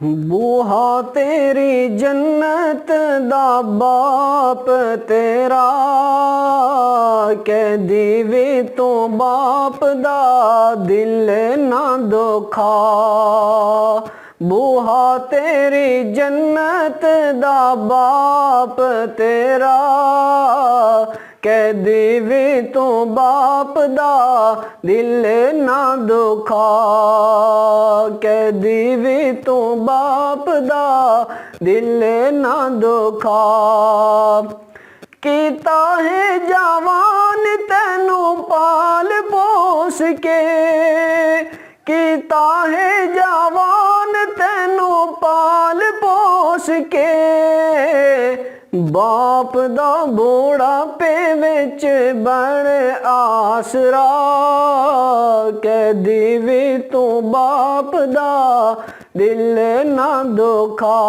बूहा तेरी जन्नत दा बाप तेरा, कैदी वे तो बाप दा दिल ना दुखा। बूहा तेरी जन्नत दा बाप तेरा, कैदी वे तो बाप दा दिल ना दुखा। कैदी वे तो बाप दा दिल ना दुखा। कीता है जवान तैनू पाल पोस के, कीता है जवान तैनू पाल पोस के। बाप दा बुढ़ापे विच बण आसरा, कैदी वे तू बाप दा दिल ना दुखा।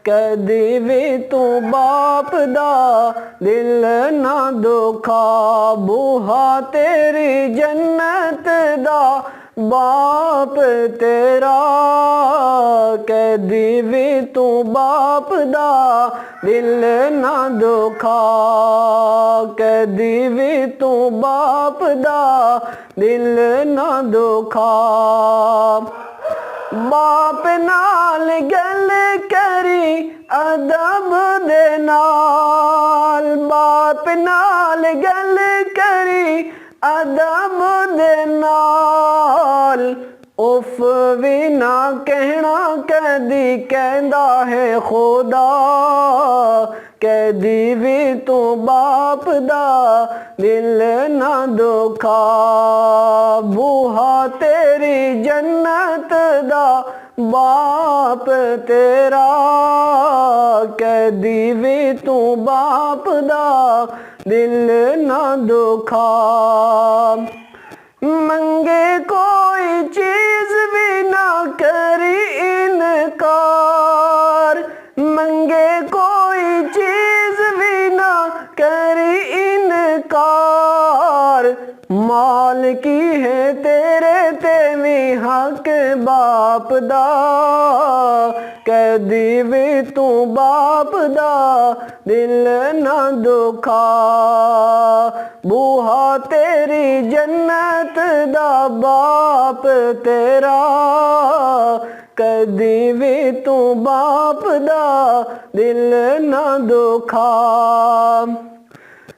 कैदी वे तू बाप दा दिल ना दुखा। बूहा तेरी जन्नत दा बाप तेरा, कैदी वे तू बाप दा दिल ना दुखा। कैदी वे तू बाप दा दिल ना दुखा। बाप नाल गल करी अदब दे नाल, बाप नाल गल करी अदब दे नाल। उफ भी ना कहना कैदी कहंदा है खुदा, कैदी भी तू बाप दा दिल ना दुखा। बूहा तेरी जन्नत दा बाप तेरा, कैदी भी तू बाप दा दिल ना दुखा। मंगे कोई चीज भी ना करी इनकार, मंगे कोई चीज भी ना करी इनकार। माल की है तेरे ते भी हक बाप दा, कैदी वे तू बाप दा दिल ना दुखा। बूहा तेरी जन्नत दा बाप तेरा, कैदी वे तू बाप दा दिल ना दुखा।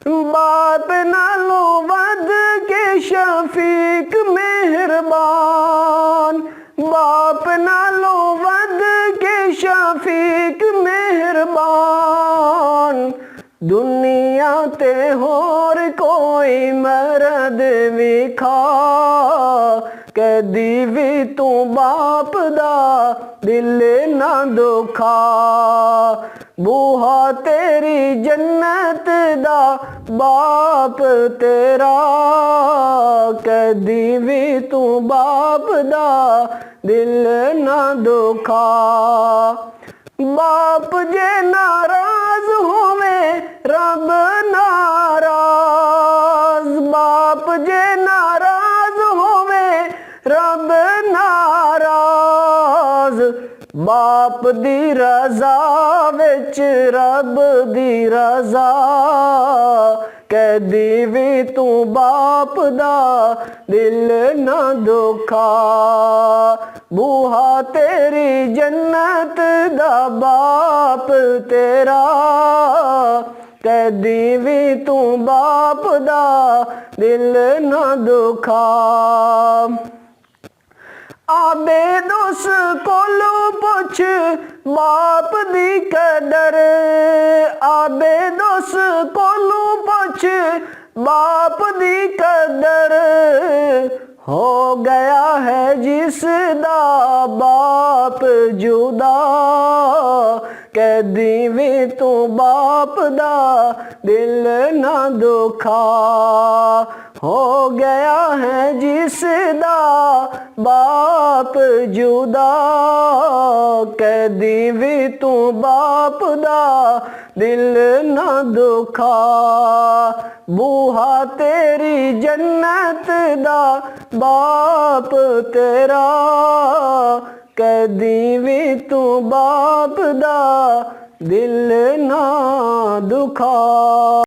बाप नालों वध के शफीक मेहरबान, बाप नालों वध के शफीक मेहरबान। दुनिया ते होर कोई मरद विखा, कैदी भी तू बाप दा दिल ना दुखा। बूहा तेरी जन्नत दा बाप तेरा, कैदी भी तू बाप दा दिल ना दुखा। बाप जे नाराज होवे रब नाराज, बाप जे नाराज होवे रब नाराज। बाप दी रजा विच रब दी रजा, कैदी भी तू बाप दा दिल ना दुखा। बूहा तेरी जन्नत दा बाप तेरा, कैदी भी तू बाप दा दिल ना दुखा। आबे दोस कोलो पुछ बाप दी कदर, आबे दोस कोलो पुछ बाप दी कदर। हो गया है जिसदा बाप जुदा, कैदी भी तू बाप दा दिल ना दुखा। हो गया है जिसदा बाप जुदा, कैदी भी तू बाप दा दिल ना दुखा। बूहा तेरी जन्नत दा बाप तेरा, कै कदी भी तू बाप दा दिल ना दुखा।